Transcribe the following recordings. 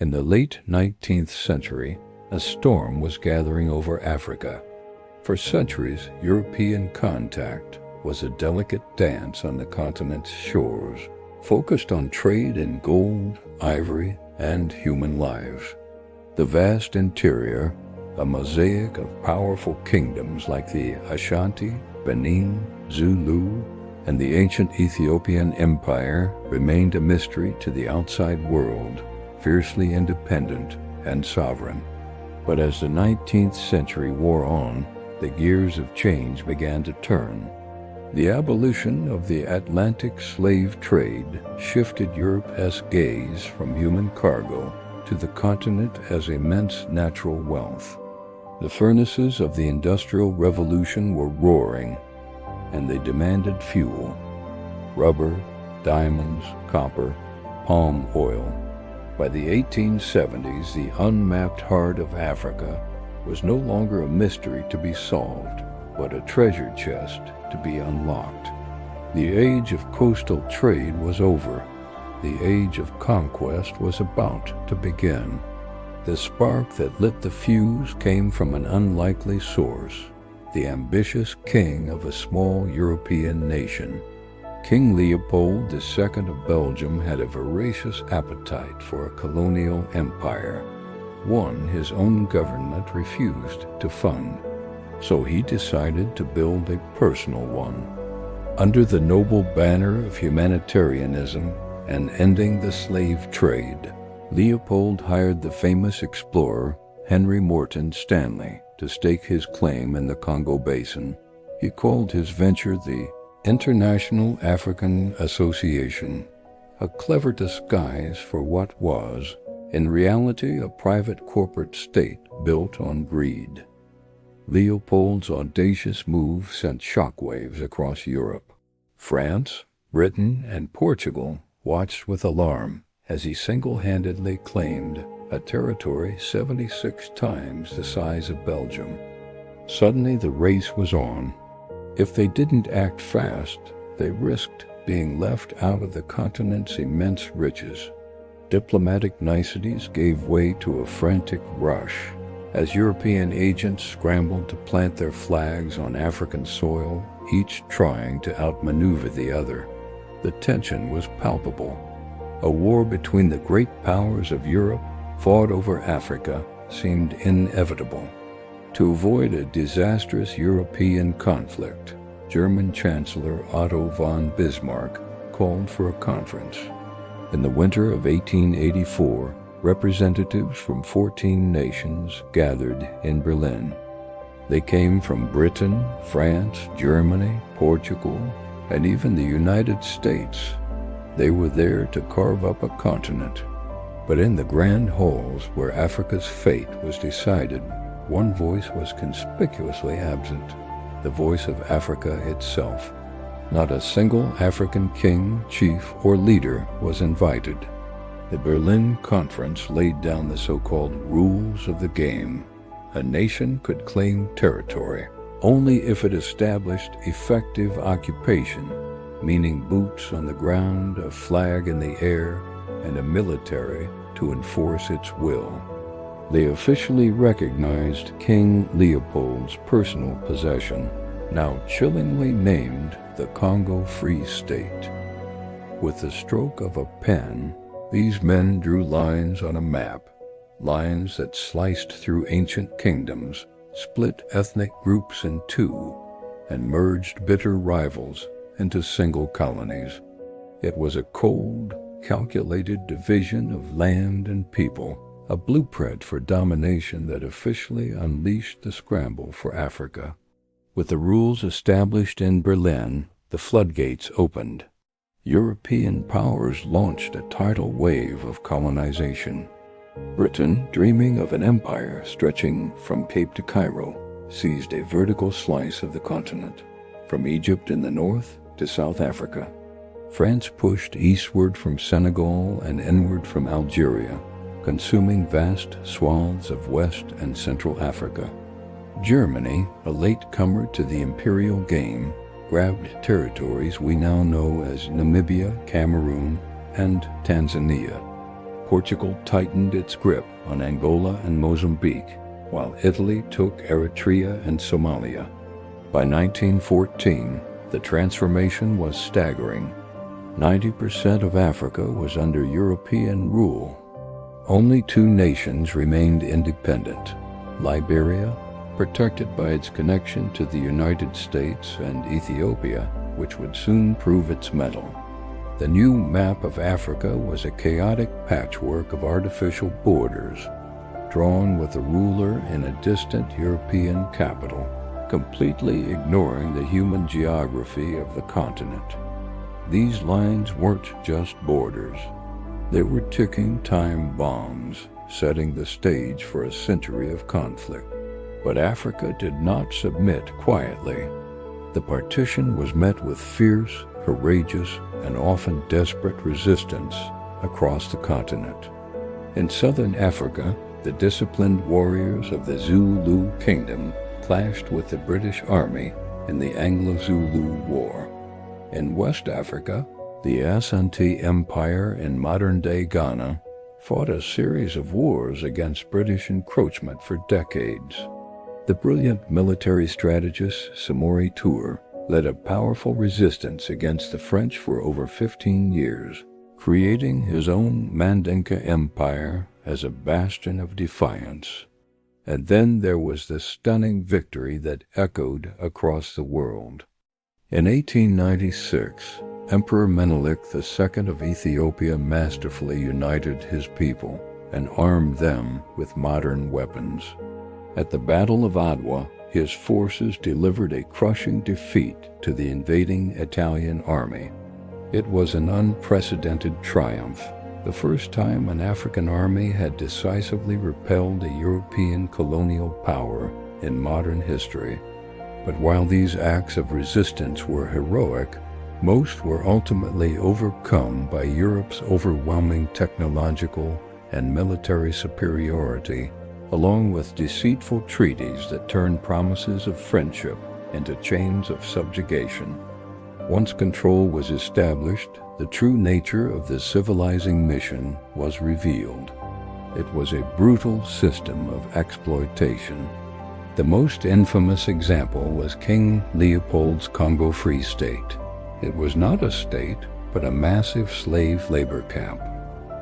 In the late 19th century, a storm was gathering over Africa. For centuries, European contact was a delicate dance on the continent's shores, focused on trade in gold, ivory, and human lives. The vast interior, a mosaic of powerful kingdoms like the Ashanti, Benin, Zulu, and the ancient Ethiopian Empire, remained a mystery to the outside world, fiercely independent and sovereign. But as the 19th century wore on, the gears of change began to turn. The abolition of the Atlantic slave trade shifted Europe's gaze from human cargo to the continent as immense natural wealth. The furnaces of the Industrial Revolution were roaring, and they demanded fuel: rubber, diamonds, copper, palm oil. By the 1870s, the unmapped heart of Africa was no longer a mystery to be solved, but a treasure chest to be unlocked. The age of coastal trade was over. The age of conquest was about to begin. The spark that lit the fuse came from an unlikely source: the ambitious king of a small European nation. King Leopold II of Belgium had a voracious appetite for a colonial empire, one his own government refused to fund. So he decided to build a personal one. Under the noble banner of humanitarianism and ending the slave trade, Leopold hired the famous explorer Henry Morton Stanley to stake his claim in the Congo Basin. He called his venture the International African Association, a clever disguise for what was, in reality, a private corporate state built on greed. Leopold's audacious move sent shockwaves across Europe. France, Britain, and Portugal watched with alarm as he single-handedly claimed a territory 76 times the size of Belgium. Suddenly the race was on. If they didn't act fast, they risked being left out of the continent's immense riches. Diplomatic niceties gave way to a frantic rush as European agents scrambled to plant their flags on African soil, each trying to outmaneuver the other. The tension was palpable. A war between the great powers of Europe, fought over Africa, seemed inevitable. To avoid a disastrous European conflict, German Chancellor Otto von Bismarck called for a conference. In the winter of 1884, representatives from 14 nations gathered in Berlin. They came from Britain, France, Germany, Portugal, and even the United States. They were there to carve up a continent. But in the grand halls where Africa's fate was decided, one voice was conspicuously absent: the voice of Africa itself. Not a single African king, chief, or leader was invited. The Berlin Conference laid down the so-called rules of the game. A nation could claim territory only if it established effective occupation, meaning boots on the ground, a flag in the air, and a military to enforce its will. They officially recognized King Leopold's personal possession, now chillingly named the Congo Free State. With the stroke of a pen, these men drew lines on a map, lines that sliced through ancient kingdoms, split ethnic groups in two, and merged bitter rivals into single colonies. It was a cold, calculated division of land and people, a blueprint for domination that officially unleashed the scramble for Africa. With the rules established in Berlin, the floodgates opened. European powers launched a tidal wave of colonization. Britain, dreaming of an empire stretching from Cape to Cairo, seized a vertical slice of the continent, from Egypt in the north to South Africa. France pushed eastward from Senegal and inward from Algeria, consuming vast swaths of West and Central Africa. Germany, a latecomer to the imperial game, grabbed territories we now know as Namibia, Cameroon, and Tanzania. Portugal tightened its grip on Angola and Mozambique, while Italy took Eritrea and Somalia. By 1914, the transformation was staggering. 90% of Africa was under European rule. Only two nations remained independent: Liberia, protected by its connection to the United States, and Ethiopia, which would soon prove its mettle. The new map of Africa was a chaotic patchwork of artificial borders, drawn with a ruler in a distant European capital, completely ignoring the human geography of the continent. These lines weren't just borders. They were ticking time bombs, setting the stage for a century of conflict. But Africa did not submit quietly. The partition was met with fierce, courageous, and often desperate resistance across the continent. In southern Africa, the disciplined warriors of the Zulu kingdom clashed with the British Army in the Anglo-Zulu War. In West Africa, the Asante Empire in modern-day Ghana fought a series of wars against British encroachment for decades. The brilliant military strategist Samori Toure led a powerful resistance against the French for over 15 years, creating his own Mandinka Empire as a bastion of defiance. And then there was the stunning victory that echoed across the world. In 1896, Emperor Menelik II of Ethiopia masterfully united his people and armed them with modern weapons. At the Battle of Adwa, his forces delivered a crushing defeat to the invading Italian army. It was an unprecedented triumph, the first time an African army had decisively repelled a European colonial power in modern history. But while these acts of resistance were heroic, most were ultimately overcome by Europe's overwhelming technological and military superiority, along with deceitful treaties that turned promises of friendship into chains of subjugation. Once control was established, the true nature of the civilizing mission was revealed. It was a brutal system of exploitation. The most infamous example was King Leopold's Congo Free State. It was not a state, but a massive slave labor camp.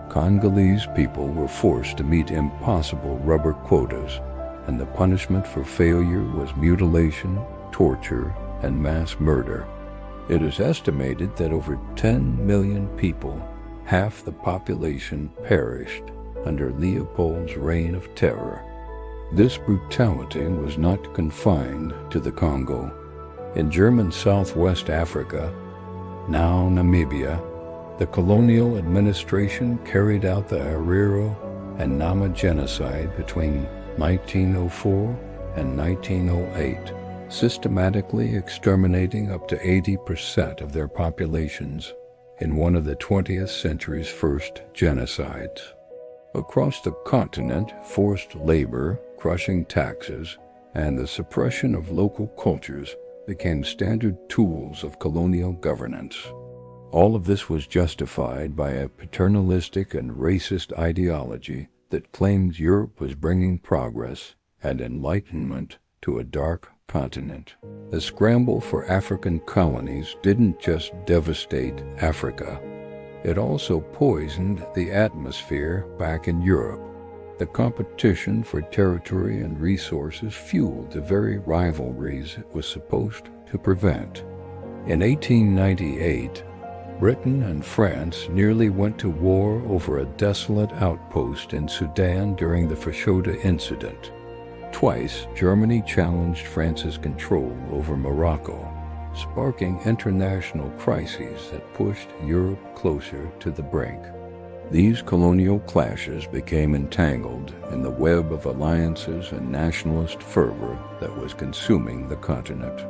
Congolese people were forced to meet impossible rubber quotas, and the punishment for failure was mutilation, torture, and mass murder. It is estimated that over 10 million people, half the population, perished under Leopold's reign of terror. This brutality was not confined to the Congo. In German Southwest Africa, now Namibia, the colonial administration carried out the Herero and Nama genocide between 1904 and 1908, systematically exterminating up to 80% of their populations in one of the 20th century's first genocides. Across the continent, forced labor, crushing taxes, and the suppression of local cultures became standard tools of colonial governance. All of this was justified by a paternalistic and racist ideology that claimed Europe was bringing progress and enlightenment to a dark continent. The scramble for African colonies didn't just devastate Africa. It also poisoned the atmosphere back in Europe. The competition for territory and resources fueled the very rivalries it was supposed to prevent. In 1898, Britain and France nearly went to war over a desolate outpost in Sudan during the Fashoda incident. Twice, Germany challenged France's control over Morocco, sparking international crises that pushed Europe closer to the brink. These colonial clashes became entangled in the web of alliances and nationalist fervor that was consuming the continent.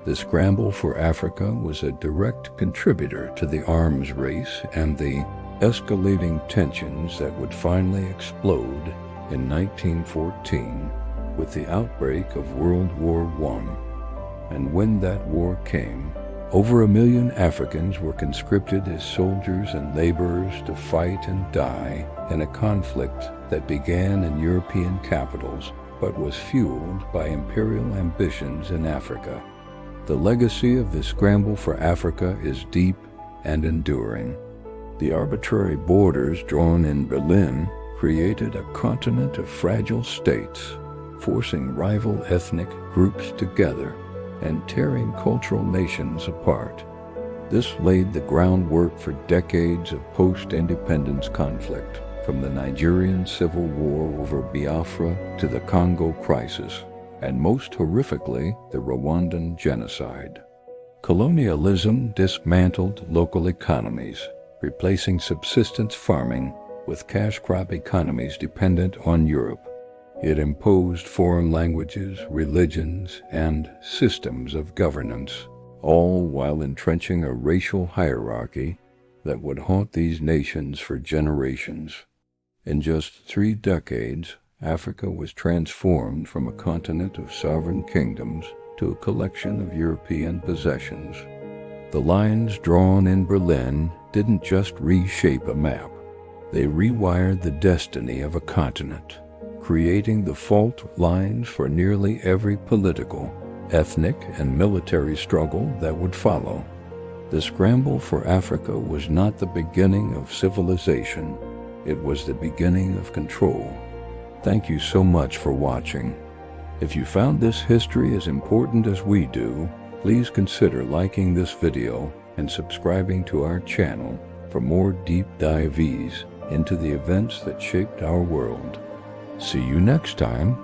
The scramble for Africa was a direct contributor to the arms race and the escalating tensions that would finally explode in 1914 with the outbreak of World War I. And when that war came, Over 1 million Africans were conscripted as soldiers and laborers to fight and die in a conflict that began in European capitals but was fueled by imperial ambitions in Africa. The legacy of the scramble for Africa is deep and enduring. The arbitrary borders drawn in Berlin created a continent of fragile states, forcing rival ethnic groups together and tearing cultural nations apart. This laid the groundwork for decades of post-independence conflict, from the Nigerian Civil War over Biafra to the Congo crisis, and most horrifically, the Rwandan genocide. Colonialism dismantled local economies, replacing subsistence farming with cash crop economies dependent on Europe. It imposed foreign languages, religions, and systems of governance, all while entrenching a racial hierarchy that would haunt these nations for generations. In just 3 decades, Africa was transformed from a continent of sovereign kingdoms to a collection of European possessions. The lines drawn in Berlin didn't just reshape a map. They rewired the destiny of a continent, creating the fault lines for nearly every political, ethnic, and military struggle that would follow. The scramble for Africa was not the beginning of civilization. It was the beginning of control. Thank you so much for watching. If you found this history as important as we do, please consider liking this video and subscribing to our channel for more deep dives into the events that shaped our world. See you next time.